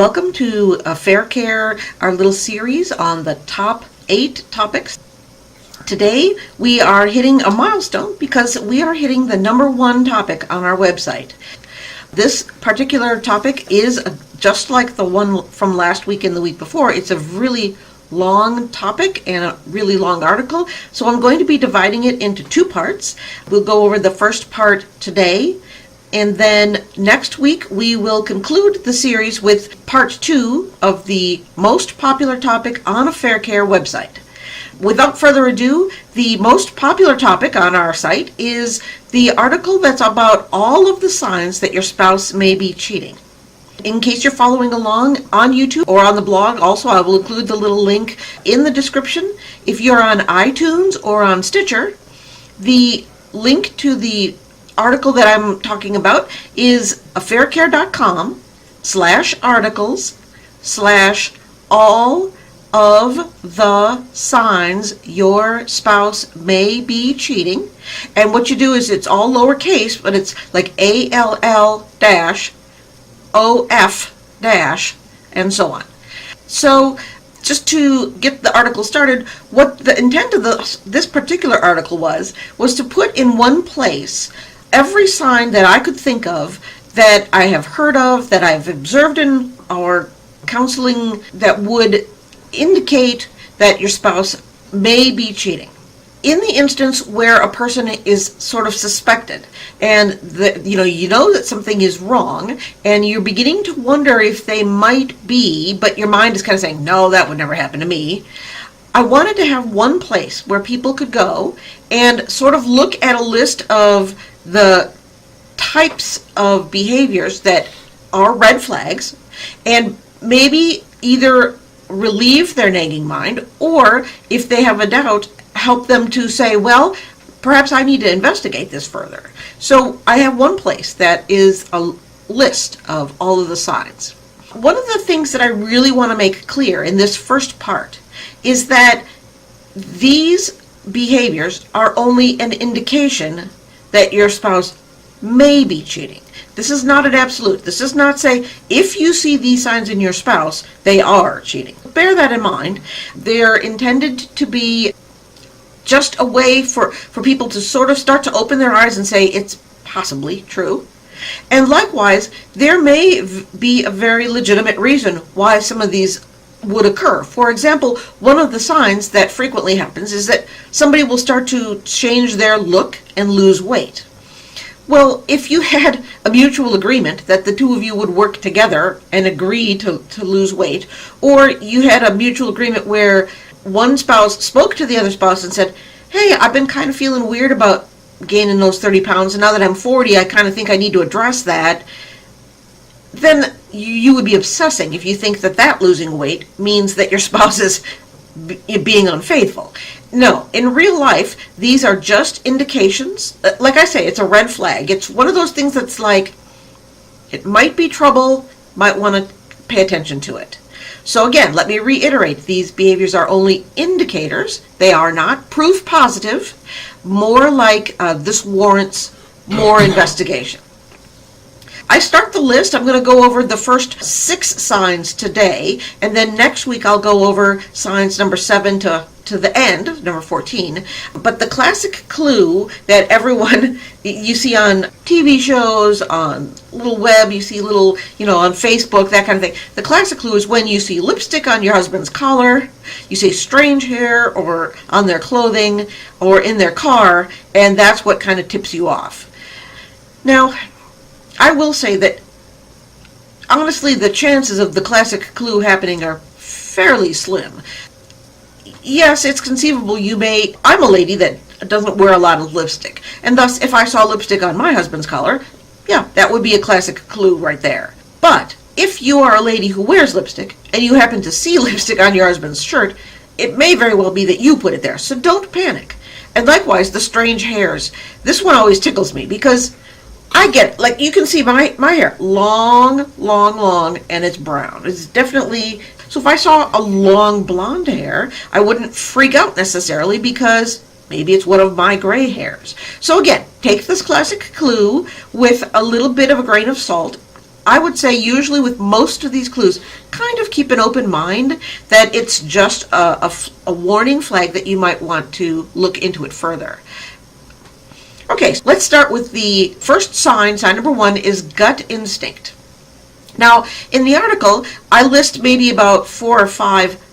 Welcome to Affaircare, our little series on the top 8 topics. Today we are hitting a milestone because we are hitting the number 1 topic on our website. This particular topic is just like the one from last week and the week before. It's a really long topic and a really long article, so I'm going to be dividing it into 2 parts. We'll go over the first part today, and then next week we will conclude the series with part 2 of the most popular topic on Affaircare website. Without further ado, the most popular topic on our site is the article that's about all of the signs that your spouse may be cheating. In case you're following along on YouTube or on the blog, also I will include the little link in the description. If you're on iTunes or on Stitcher, the link to the article that I'm talking about is affaircare.com/articles/all of the signs your spouse may be cheating. And what you do is it's all lowercase, but it's like ALL-OF- and so on. So just to get the article started, what the intent of this particular article was to put in one place every sign that I could think of that I have heard of, that I've observed in our counseling that would indicate that your spouse may be cheating. In the instance where a person is sort of suspected and you know that something is wrong and you're beginning to wonder if they might be, but your mind is kind of saying, no, that would never happen to me. I wanted to have one place where people could go and sort of look at a list of the types of behaviors that are red flags and maybe either relieve their nagging mind, or if they have a doubt, help them to say, well, perhaps I need to investigate this further. So I have one place that is a list of all of the signs. One of the things that I really want to make clear in this first part is that these behaviors are only an indication that your spouse may be cheating. This is not an absolute. This does not say, if you see these signs in your spouse, they are cheating. Bear that in mind. They're intended to be just a way for people to sort of start to open their eyes and say, it's possibly true. And likewise, there may be a very legitimate reason why some of these would occur. For example, one of the signs that frequently happens is that somebody will start to change their look and lose weight. Well, if you had a mutual agreement that the two of you would work together and agree to lose weight, or you had a mutual agreement where one spouse spoke to the other spouse and said, hey, I've been kind of feeling weird about gaining those 30 pounds, and now that I'm 40, I kind of think I need to address that, then you would be obsessing if you think that losing weight means that your spouse is being unfaithful. No, in real life, these are just indications. Like I say, it's a red flag. It's one of those things that's like, it might be trouble, might want to pay attention to it. So again, let me reiterate, these behaviors are only indicators. They are not proof positive, more like this warrants more investigation. I start the list. I'm going to go over the first 6 signs today, and then next week I'll go over signs number 7 to the end, number 14. But the classic clue that everyone, you see on TV shows, on little web, you see little, on Facebook, that kind of thing. The classic clue is when you see lipstick on your husband's collar, you see strange hair or on their clothing or in their car, and that's what kind of tips you off. Now, I will say that, honestly, the chances of the classic clue happening are fairly slim. Yes, it's conceivable I'm a lady that doesn't wear a lot of lipstick, and thus if I saw lipstick on my husband's collar, yeah, that would be a classic clue right there. But if you are a lady who wears lipstick, and you happen to see lipstick on your husband's shirt, it may very well be that you put it there, so don't panic. And likewise, the strange hairs. This one always tickles me, because I get, like, you can see my hair, long, and it's brown. It's definitely, so if I saw a long blonde hair, I wouldn't freak out necessarily because maybe it's one of my gray hairs. So again, take this classic clue with a little bit of a grain of salt. I would say usually with most of these clues, kind of keep an open mind that it's just a warning flag that you might want to look into it further. Okay, so let's start with the first sign. Sign number 1 is gut instinct. Now, in the article, I list maybe about 4 or 5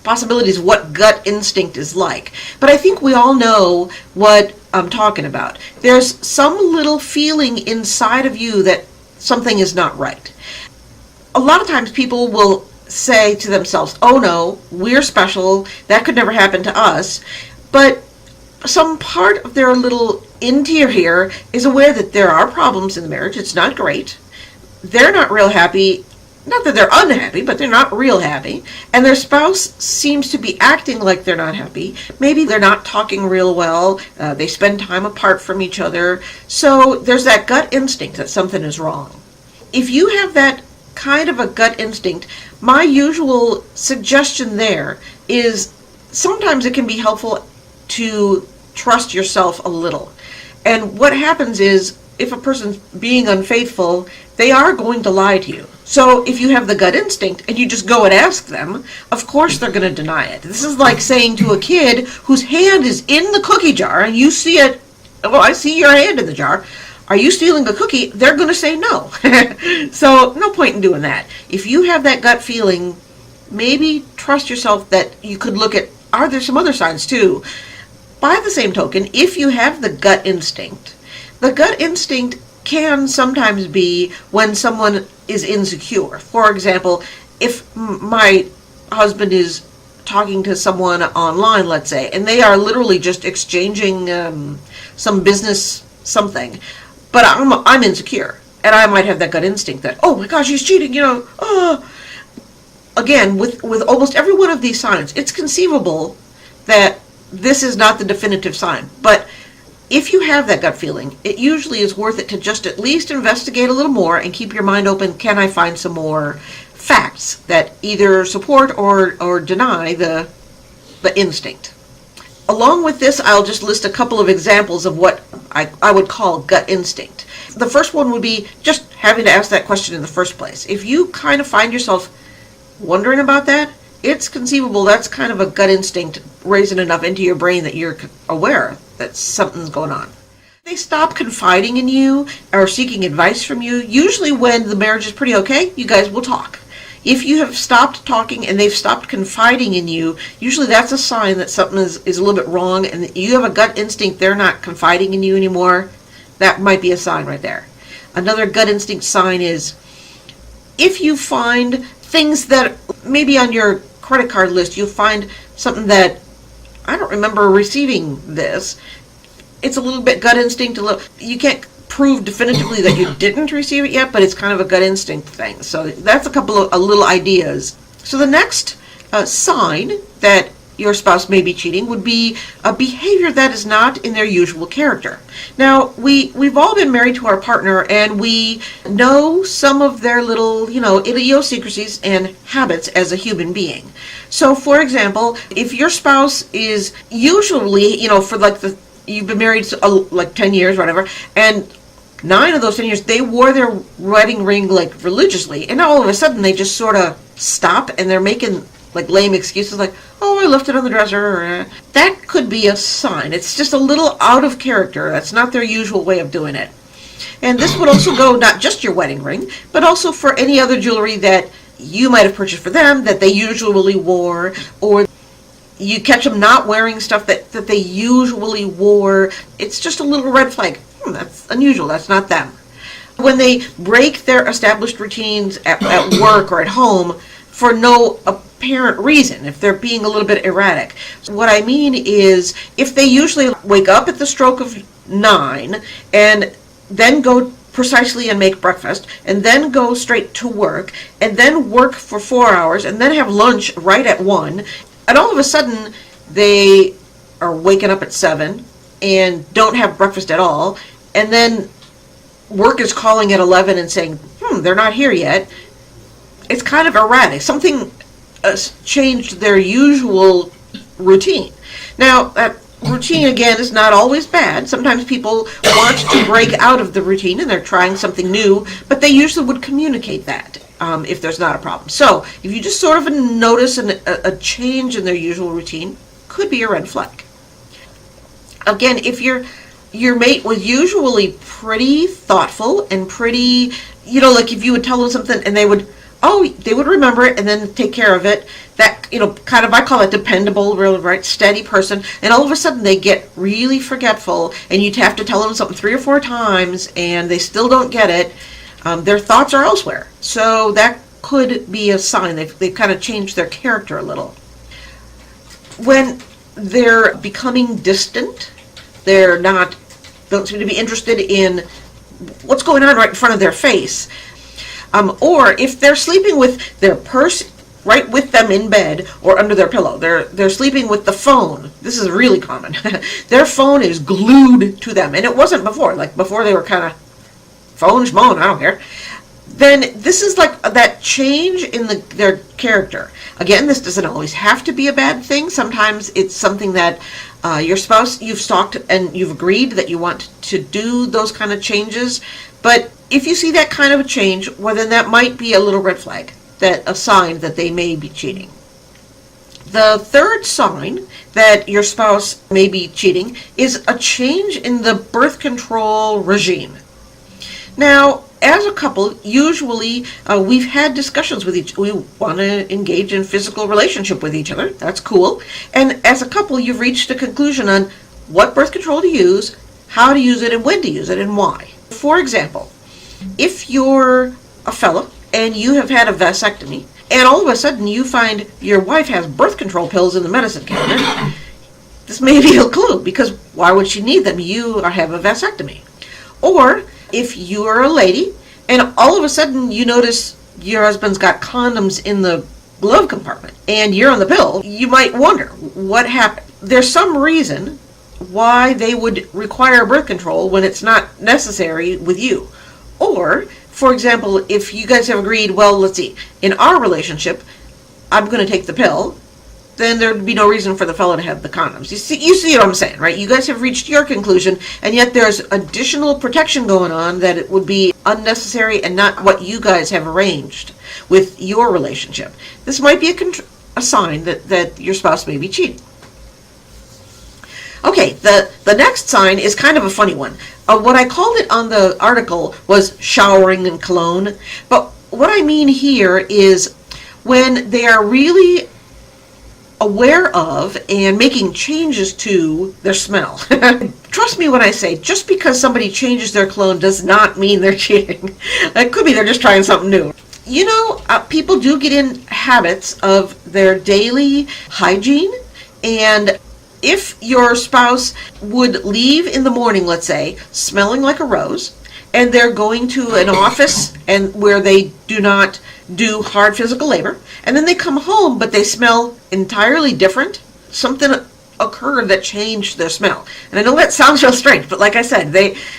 possibilities of what gut instinct is like. But I think we all know what I'm talking about. There's some little feeling inside of you that something is not right. A lot of times people will say to themselves, oh no, we're special, that could never happen to us. But some part of their little interior is aware that there are problems in the marriage. It's not great. They're not real happy. Not that they're unhappy, but they're not real happy. And their spouse seems to be acting like they're not happy. Maybe they're not talking real well. They spend time apart from each other. So there's that gut instinct that something is wrong. If you have that kind of a gut instinct, my usual suggestion there is sometimes it can be helpful to trust yourself a little. And what happens is, if a person's being unfaithful, they are going to lie to you. So if you have the gut instinct and you just go and ask them, of course they're going to deny it. This is like saying to a kid whose hand is in the cookie jar and you see it, well, I see your hand in the jar. Are you stealing a cookie? They're going to say no. So no point in doing that. If you have that gut feeling, maybe trust yourself that you could look at, are there some other signs too? By the same token, if you have the gut instinct can sometimes be when someone is insecure. For example, if my husband is talking to someone online, let's say, and they are literally just exchanging some business something, but I'm insecure, and I might have that gut instinct that, oh my gosh, he's cheating, Again, with almost every one of these signs, it's conceivable that this is not the definitive sign, but if you have that gut feeling, it usually is worth it to just at least investigate a little more and keep your mind open. Can I find some more facts that either support or deny the instinct? Along with this, I'll just list a couple of examples of what I would call gut instinct. The first one would be just having to ask that question in the first place. If you kind of find yourself wondering about that, it's conceivable that's kind of a gut instinct raising enough into your brain that you're aware that something's going on. They stop confiding in you or seeking advice from you. Usually when the marriage is pretty okay, you guys will talk. If you have stopped talking and they've stopped confiding in you, usually that's a sign that something is a little bit wrong, and you have a gut instinct they're not confiding in you anymore. That might be a sign right there. Another gut instinct sign is if you find things that maybe on your credit card list, you'll find something that, I don't remember receiving this. It's a little bit gut instinct. You can't prove definitively that you didn't receive it yet, but it's kind of a gut instinct thing. So that's a couple of little ideas. So the next sign that your spouse may be cheating would be a behavior that is not in their usual character. Now, we've all been married to our partner, and we know some of their little, idiosyncrasies and habits as a human being. So, for example, if your spouse is usually, you've been married like 10 years, whatever, and 9 of those 10 years, they wore their wedding ring like religiously, and all of a sudden they just sort of stop and they're making like lame excuses like, oh, I left it on the dresser. That could be a sign. It's just a little out of character. That's not their usual way of doing it. And this would also go not just your wedding ring, but also for any other jewelry that you might have purchased for them that they usually wore, or you catch them not wearing stuff that they usually wore. It's just a little red flag. That's unusual. That's not them. When they break their established routines at work or at home for no apparent reason, if they're being a little bit erratic. So what I mean is, if they usually wake up at the stroke of 9 and then go precisely and make breakfast, and then go straight to work, and then work for 4 hours, and then have lunch right at 1, and all of a sudden they are waking up at 7 and don't have breakfast at all, and then work is calling at 11 and saying, they're not here yet. It's kind of erratic. Something changed their usual routine. Now, that Routine, again, is not always bad. Sometimes people want to break out of the routine and they're trying something new, but they usually would communicate that if there's not a problem. So if you just sort of notice a change in their usual routine, could be a red flag. Again, if your mate was usually pretty thoughtful and pretty, like if you would tell them something and they would remember it and then take care of it. That, kind of, I call it dependable, real, right, steady person. And all of a sudden they get really forgetful and you'd have to tell them something 3 or 4 times and they still don't get it. Their thoughts are elsewhere. So that could be a sign they've kind of changed their character a little. When they're becoming distant, don't seem to be interested in what's going on right in front of their face. Or if they're sleeping with their purse right with them in bed or under their pillow, they're sleeping with the phone. This is really common. Their phone is glued to them, and it wasn't before. Like before, they were kind of phone, schmone, I don't care. Then this is like that change in their character. Again, this doesn't always have to be a bad thing. Sometimes it's something that your spouse, you've stalked and you've agreed that you want to do those kind of changes. But if you see that kind of a change, well, then that might be a little red flag, a sign that they may be cheating. The third sign that your spouse may be cheating is a change in the birth control regime. Now, as a couple, usually we've had discussions with we want to engage in physical relationship with each other. That's cool. And as a couple, you've reached a conclusion on what birth control to use, how to use it, and when to use it, and why. For example, if you're a fella and you have had a vasectomy, and all of a sudden you find your wife has birth control pills in the medicine cabinet, this may be a clue, because why would she need them? You have a vasectomy. Or if you are a lady and all of a sudden you notice your husband's got condoms in the glove compartment and you're on the pill, you might wonder what happened. There's some reason why they would require birth control when it's not necessary with you. Or, for example, if you guys have agreed, well, let's see, in our relationship, I'm going to take the pill, then there'd be no reason for the fellow to have the condoms. You see what I'm saying, right? You guys have reached your conclusion, and yet there's additional protection going on that it would be unnecessary and not what you guys have arranged with your relationship. This might be a sign that your spouse may be cheating. Okay, the next sign is kind of a funny one. What I called it on the article was showering in cologne, but what I mean here is when they are really aware of and making changes to their smell. Trust me when I say, just because somebody changes their cologne does not mean they're cheating. It could be they're just trying something new. People do get in habits of their daily hygiene, and if your spouse would leave in the morning, let's say, smelling like a rose, and they're going to an office and where they do not do hard physical labor, and then they come home but they smell entirely different, something occurred that changed their smell. And I know that sounds real strange, but like I said,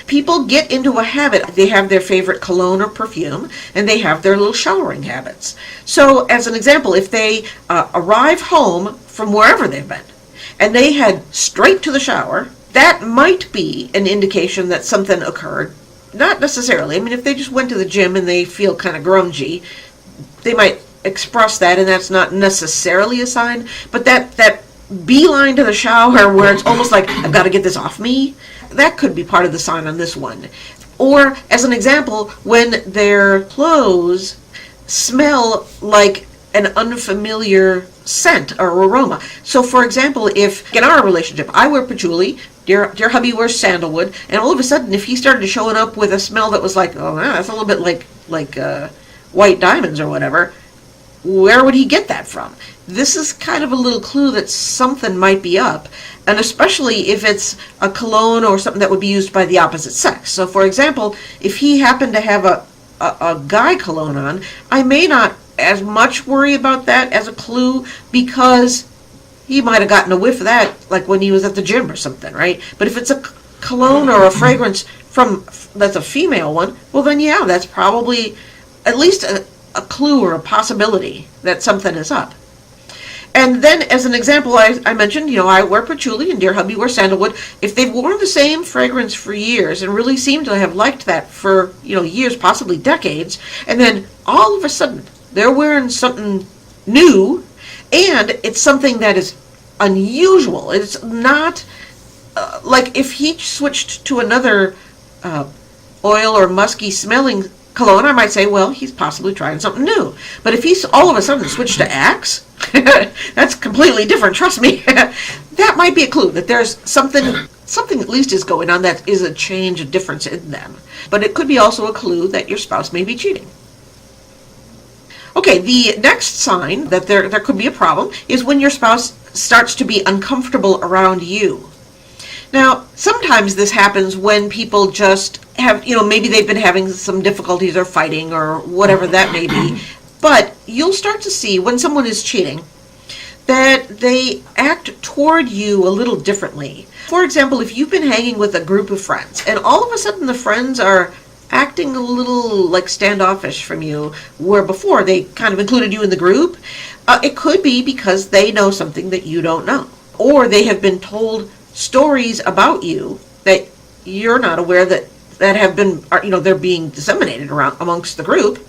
people get into a habit. They have their favorite cologne or perfume, and they have their little showering habits. So as an example, if they arrive home from wherever they've been and they head straight to the shower, that might be an indication that something occurred. Not necessarily. I mean, if they just went to the gym and they feel kind of grungy, they might express that, and that's not necessarily a sign. But that beeline to the shower where it's almost like, I've got to get this off me, that could be part of the sign on this one. Or, as an example, when their clothes smell like an unfamiliar scent or aroma. So, for example, if in our relationship, I wear patchouli, dear hubby wears sandalwood, and all of a sudden, if he started showing up with a smell that was like, oh, that's a little bit like white diamonds or whatever, where would he get that from? This is kind of a little clue that something might be up, and especially if it's a cologne or something that would be used by the opposite sex. So, for example, if he happened to have a guy cologne on, I may not as much worry about that as a clue, because he might have gotten a whiff of that like when he was at the gym or something, right? But if it's a cologne or a fragrance that's a female one, well then yeah, that's probably at least a clue or a possibility that something is up. And then, as an example, I mentioned, I wear patchouli and dear hubby wear sandalwood. If they've worn the same fragrance for years and really seem to have liked that for, years, possibly decades, and then all of a sudden they're wearing something new, and it's something that is unusual. It's not like if he switched to another oil or musky smelling cologne, I might say, well, he's possibly trying something new. But if he's all of a sudden switched to Axe, that's completely different, trust me. That might be a clue that there's something at least is going on that is a change, a difference in them. But it could be also a clue that your spouse may be cheating. Okay, the next sign that there could be a problem is when your spouse starts to be uncomfortable around you. Now, sometimes this happens when people just have, maybe they've been having some difficulties or fighting or whatever that may be. But you'll start to see when someone is cheating that they act toward you a little differently. For example, if you've been hanging with a group of friends and all of a sudden the friends are acting a little like standoffish from you, where before they kind of included you in the group, it could be because they know something that you don't know. Or they have been told stories about you that you're not aware that have been, they're being disseminated around amongst the group.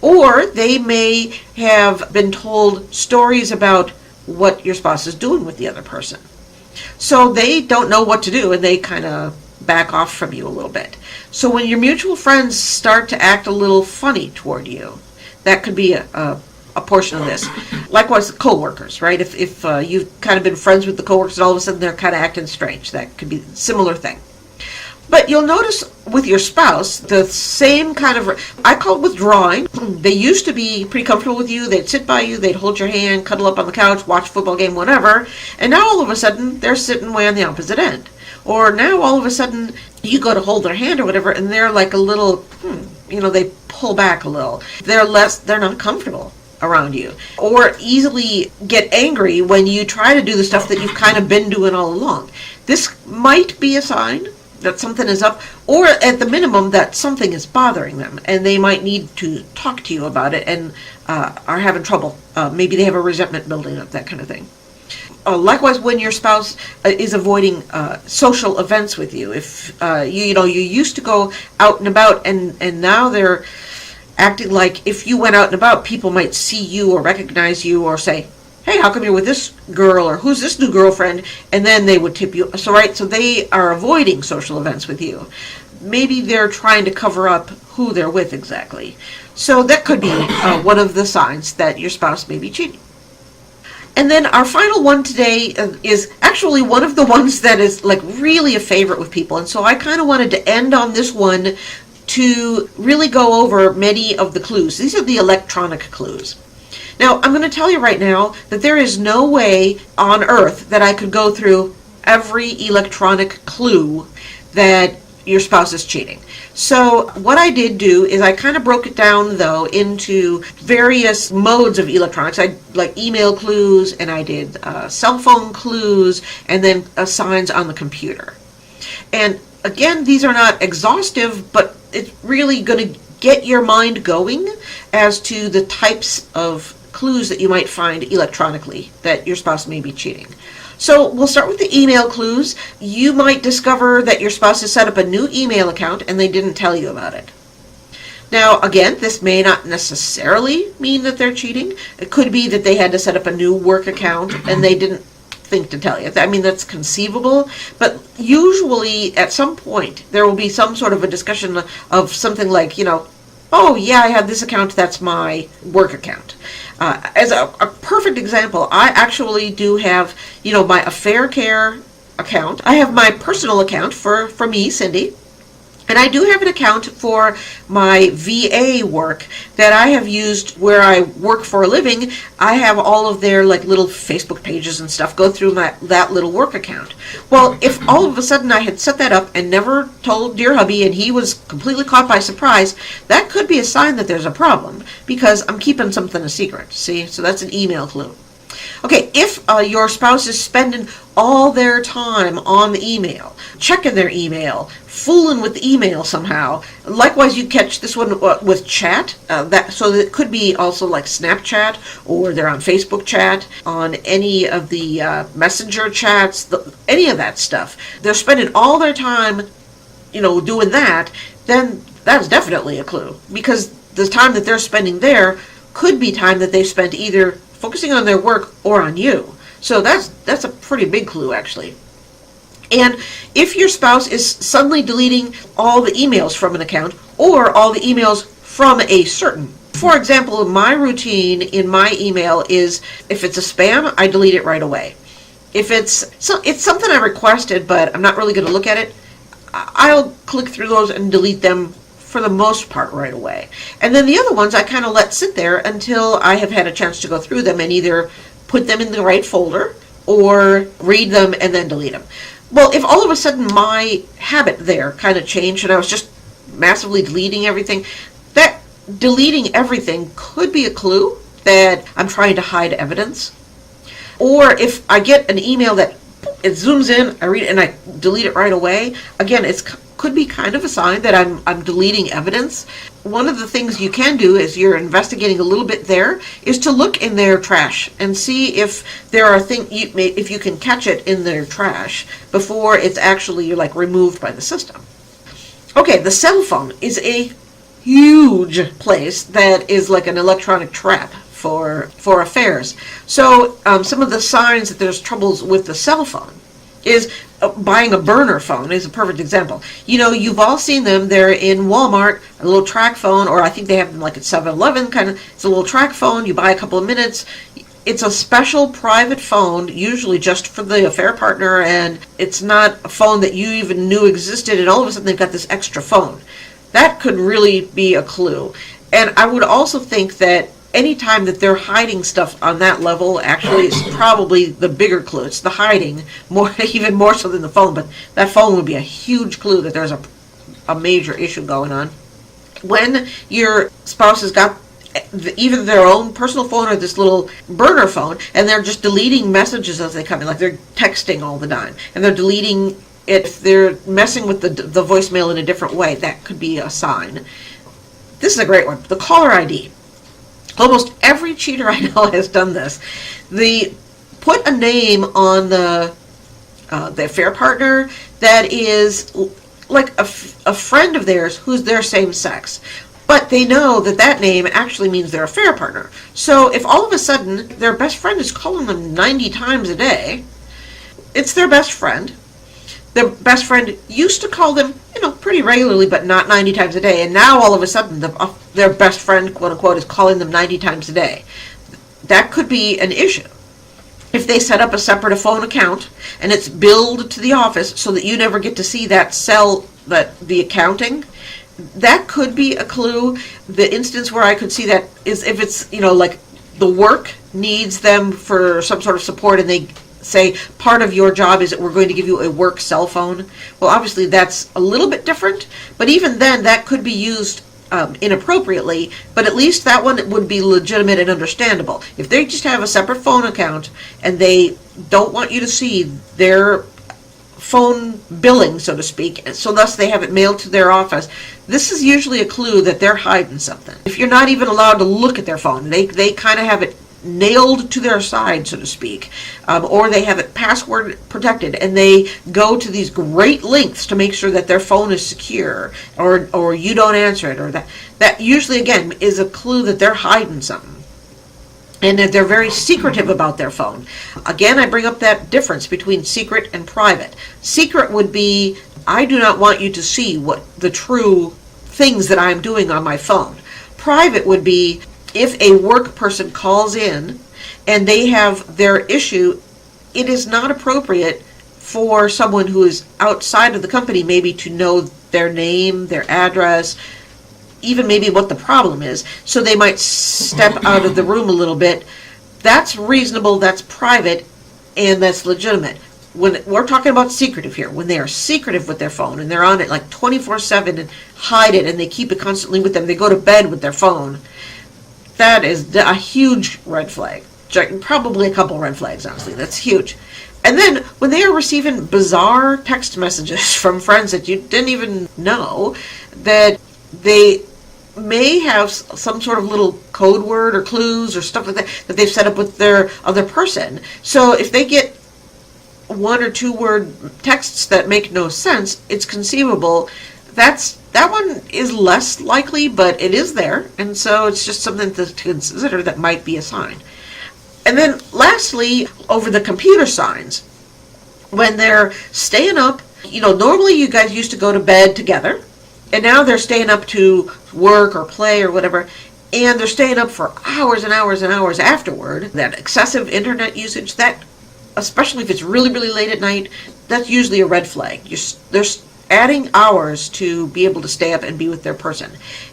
Or they may have been told stories about what your spouse is doing with the other person. So they don't know what to do and they kind of back off from you a little bit. So when your mutual friends start to act a little funny toward you, that could be a portion of this. Likewise, coworkers, right? If you've kind of been friends with the coworkers and all of a sudden they're kind of acting strange, that could be a similar thing. But you'll notice with your spouse, the same kind of, I call it withdrawing. They used to be pretty comfortable with you. They'd sit by you, they'd hold your hand, cuddle up on the couch, watch a football game, whatever. And now all of a sudden, they're sitting way on the opposite end. Or now all of a sudden, you go to hold their hand or whatever, and they're like a little, they pull back a little. They're not comfortable around you. Or easily get angry when you try to do the stuff that you've kind of been doing all along. This might be a sign that something is up, or at the minimum that something is bothering them and they might need to talk to you about it and are having trouble. Maybe they have a resentment building up, that kind of thing. Likewise, when your spouse is avoiding social events with you, if you used to go out and about and now they're acting like if you went out and about, people might see you or recognize you or say, hey, how come you're with this girl, or who's this new girlfriend? And then they would tip you. So they are avoiding social events with you. Maybe they're trying to cover up who they're with exactly. So that could be one of the signs that your spouse may be cheating. And then our final one today is actually one of the ones that is like really a favorite with people. And so I kind of wanted to end on this one to really go over many of the clues. These are the electronic clues. Now, I'm going to tell you right now that there is no way on earth that I could go through every electronic clue that your spouse is cheating. So what I did do is I kind of broke it down, though, into various modes of electronics. I like email clues, and I did cell phone clues, and then signs on the computer. And again, these are not exhaustive, but it's really going to get your mind going as to the types of clues that you might find electronically that your spouse may be cheating. So we'll start with the email clues. You might discover that your spouse has set up a new email account and they didn't tell you about it. Now, again, this may not necessarily mean that they're cheating. It could be that they had to set up a new work account and they didn't think to tell you. I mean, that's conceivable, but usually at some point there will be some sort of a discussion of something like, oh yeah, I have this account, that's my work account. As a perfect example, I actually do have, my Affaircare account. I have my personal account for me, Cindy, and I do have an account for my VA work that I have used where I work for a living. I have all of their little Facebook pages and stuff go through that little work account. Well, if all of a sudden I had set that up and never told dear hubby and he was completely caught by surprise, that could be a sign that there's a problem because I'm keeping something a secret. See, so that's an email clue. Okay, if your spouse is spending all their time on the email, checking their email, fooling with the email somehow, likewise you catch this one with chat, so that it could be also like Snapchat, or they're on Facebook chat, on any of the messenger chats, any of that stuff. They're spending all their time, doing that, then that's definitely a clue, because the time that they're spending there could be time that they spent either focusing on their work or on you. So that's a pretty big clue, actually. And if your spouse is suddenly deleting all the emails from an account, or all the emails from a certain, for example, my routine in my email is, if it's a spam, I delete it right away. If it's something I requested, but I'm not really going to look at it, I'll click through those and delete them for the most part right away. And then the other ones I kind of let sit there until I have had a chance to go through them and either put them in the right folder or read them and then delete them. Well, if all of a sudden my habit there kind of changed and I was just massively deleting everything, that deleting everything could be a clue that I'm trying to hide evidence. Or if I get an email that it zooms in, I read it, and I delete it right away, again, it could be kind of a sign that I'm deleting evidence. One of the things you can do as you're investigating a little bit there is to look in their trash and see if there are things, if you can catch it in their trash before it's actually removed by the system. Okay, the cell phone is a huge place that is like an electronic trap for affairs. So some of the signs that there's troubles with the cell phone is buying a burner phone is a perfect example. You've all seen them. They're in Walmart, a little track phone, or I think they have them like at 7-Eleven, kind of. It's a little track phone. You buy a couple of minutes. It's a special private phone, usually just for the affair partner, and it's not a phone that you even knew existed, and all of a sudden they've got this extra phone. That could really be a clue. And I would also think that any time that they're hiding stuff on that level, actually, is probably the bigger clue. It's the hiding, even more so than the phone. But that phone would be a huge clue that there's a major issue going on. When your spouse has got even their own personal phone or this little burner phone, and they're just deleting messages as they come in, like they're texting all the time, and they're deleting it, if they're messing with the voicemail in a different way, that could be a sign. This is a great one. The caller ID. Almost every cheater I know has done this. They put a name on the affair partner that is like a friend of theirs who's their same sex. But they know that name actually means their affair partner. So if all of a sudden their best friend is calling them 90 times a day, it's their best friend. Their best friend used to call them, pretty regularly, but not 90 times a day. And now all of a sudden, their best friend, quote unquote, is calling them 90 times a day. That could be an issue. If they set up a separate phone account and it's billed to the office so that you never get to see that the accounting, that could be a clue. The instance where I could see that is if it's, like the work needs them for some sort of support and they say part of your job is that we're going to give you a work cell phone. Well, obviously that's a little bit different, but even then that could be used inappropriately, but at least that one would be legitimate and understandable. If they just have a separate phone account and they don't want you to see their phone billing, so to speak, and so thus they have it mailed to their office, this is usually a clue that they're hiding something. If you're not even allowed to look at their phone, they kind of have it nailed to their side, so to speak, or they have it password protected, and they go to these great lengths to make sure that their phone is secure, or you don't answer it, or that usually again is a clue that they're hiding something, and that they're very secretive about their phone. Again, I bring up that difference between secret and private. Secret would be, I do not want you to see what the true things that I'm doing on my phone. Private would be, if a work person calls in and they have their issue, it is not appropriate for someone who is outside of the company maybe to know their name, their address, even maybe what the problem is. So they might step out of the room a little bit. That's reasonable, that's private, and that's legitimate. When we're talking about secretive here, when they are secretive with their phone and they're on it like 24/7 and hide it and they keep it constantly with them, they go to bed with their phone, that is a huge red flag. probably a couple red flags, honestly. That's huge. And then when they are receiving bizarre text messages from friends that you didn't even know, that they may have some sort of little code word or clues or stuff like that that they've set up with their other person. So if they get 1 or 2 word texts that make no sense, it's conceivable that one is less likely, but it is there, and so it's just something to consider that might be a sign. And then lastly, over the computer signs, when they're staying up, normally you guys used to go to bed together, and now they're staying up to work or play or whatever, and they're staying up for hours and hours and hours afterward. That excessive internet usage, that, especially if it's really, really late at night, that's usually a red flag. They're adding hours to be able to stay up and be with their person.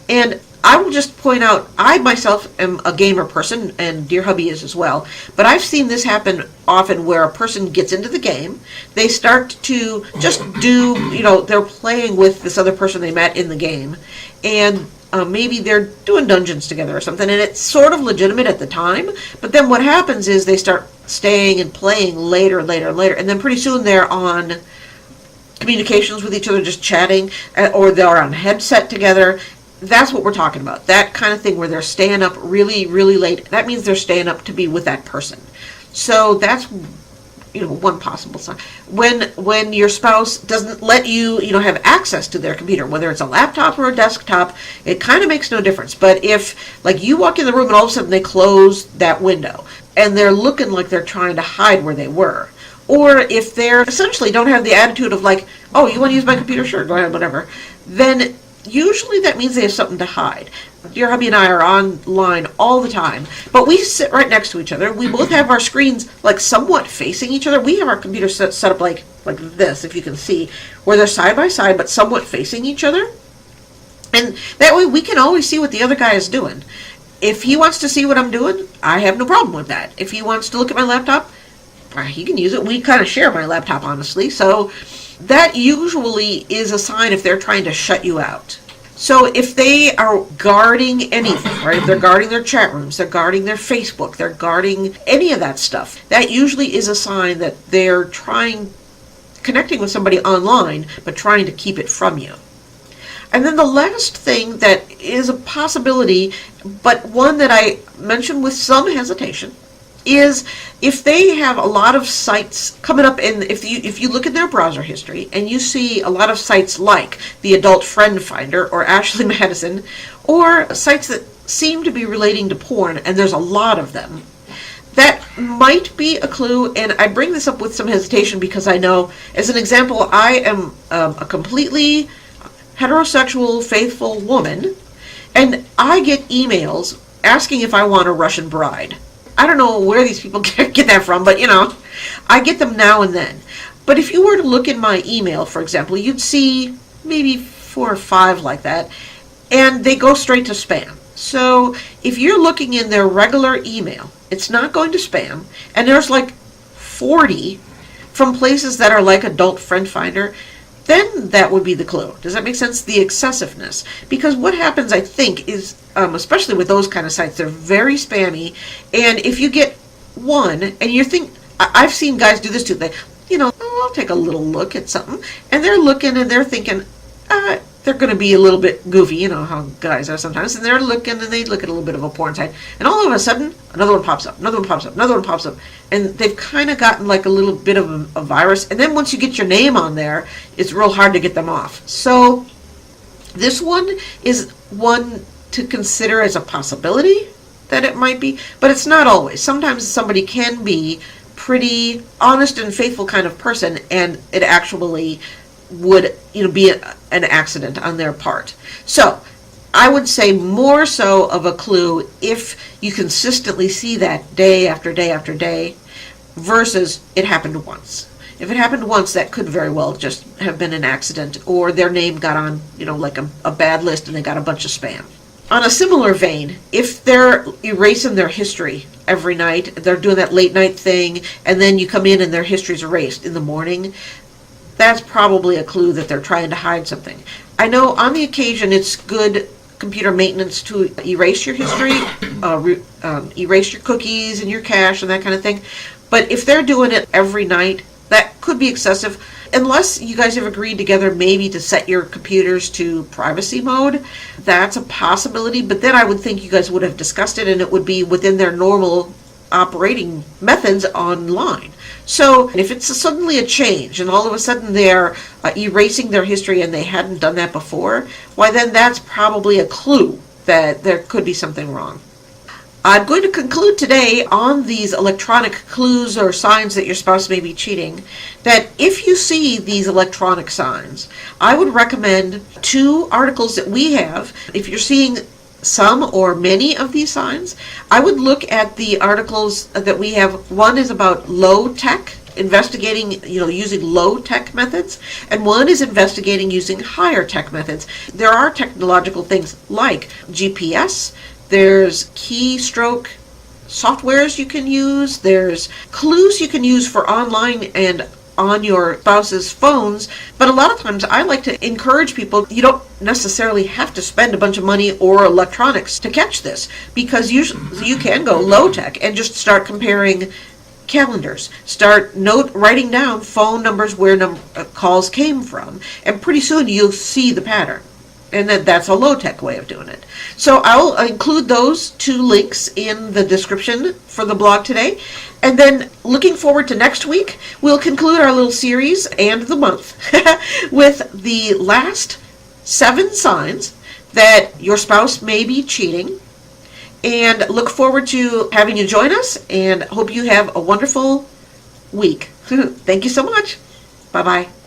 And I will just point out, I myself am a gamer person, and dear hubby is as well, but I've seen this happen often where a person gets into the game, they start to just do, they're playing with this other person they met in the game, and maybe they're doing dungeons together or something, and it's sort of legitimate at the time, but then what happens is they start staying and playing later, and then pretty soon they're on communications with each other, just chatting, or they're on headset together. That's what we're talking about. That kind of thing where they're staying up really, really late. That means they're staying up to be with that person. So that's, one possible sign. When your spouse doesn't let you, have access to their computer, whether it's a laptop or a desktop, it kind of makes no difference. But if, like, you walk in the room and all of a sudden they close that window, and they're looking like they're trying to hide where they were, or if they're essentially don't have the attitude of like, oh, you want to use my computer? Sure, go ahead, whatever. Then usually that means they have something to hide. Your hubby and I are online all the time, but we sit right next to each other. We both have our screens like somewhat facing each other. We have our computers set up like this, if you can see, where they're side by side but somewhat facing each other. And that way we can always see what the other guy is doing. If he wants to see what I'm doing, I have no problem with that. If he wants to look at my laptop, he can use it. We kind of share my laptop, honestly. So that usually is a sign if they're trying to shut you out. So if they are guarding anything, right? If they're guarding their chat rooms, they're guarding their Facebook, they're guarding any of that stuff, that usually is a sign that they're connecting with somebody online, but trying to keep it from you. And then the last thing that is a possibility, but one that I mentioned with some hesitation, is if they have a lot of sites coming up, and if you look at their browser history and you see a lot of sites like the Adult Friend Finder or Ashley Madison, or sites that seem to be relating to porn, and there's a lot of them, that might be a clue. And I bring this up with some hesitation because I know, as an example, I am a completely heterosexual, faithful woman, and I get emails asking if I want a Russian bride. I don't know where these people get that from, but I get them now and then. But if you were to look in my email, for example, you'd see maybe 4 or 5 like that, and they go straight to spam. So if you're looking in their regular email, it's not going to spam, and there's like 40 from places that are like Adult Friend Finder, then that would be the clue. Does that make sense? The excessiveness. Because what happens, I think, is, especially with those kind of sites, they're very spammy. And if you get one, and you think, I've seen guys do this too, I'll take a little look at something, and they're looking and they're thinking, they're going to be a little bit goofy, you know how guys are sometimes, and they're looking and they look at a little bit of a porn site, and all of a sudden, another one pops up, another one pops up, another one pops up, and they've kind of gotten like a little bit of a virus, and then once you get your name on there, it's real hard to get them off. So this one is one to consider as a possibility that it might be, but it's not always. Sometimes somebody can be pretty honest and faithful kind of person, and it actually would be an accident on their part. So I would say more so of a clue if you consistently see that day after day after day versus it happened once. If it happened once, that could very well just have been an accident, or their name got on like a bad list and they got a bunch of spam. On a similar vein, if they're erasing their history every night, they're doing that late night thing, and then you come in and their history's erased in the morning, that's probably a clue that they're trying to hide something. I know on the occasion it's good computer maintenance to erase your history, erase your cookies and your cache and that kind of thing. But if they're doing it every night, that could be excessive. Unless you guys have agreed together maybe to set your computers to privacy mode, that's a possibility. But then I would think you guys would have discussed it and it would be within their normal operating methods online. So if it's suddenly a change and all of a sudden they're erasing their history and they hadn't done that before, why then that's probably a clue that there could be something wrong. I'm going to conclude today on these electronic clues or signs that your spouse may be cheating, that if you see these electronic signs, I would recommend 2 articles that we have. If you're seeing some or many of these signs, I would look at the articles that we have. One is about low tech, investigating, using low tech methods, and one is investigating using higher tech methods. There are technological things like GPS, there's keystroke softwares you can use, there's clues you can use for online and on your spouse's phones. But a lot of times I like to encourage people, you don't necessarily have to spend a bunch of money or electronics to catch this, because usually you can go low tech and just start comparing calendars, start writing down phone numbers where calls came from, and pretty soon you'll see the pattern. And that's a low-tech way of doing it. So I'll include those 2 links in the description for the blog today. And then looking forward to next week, we'll conclude our little series and the month with the last 7 signs that your spouse may be cheating. And look forward to having you join us, and hope you have a wonderful week. Thank you so much. Bye-bye.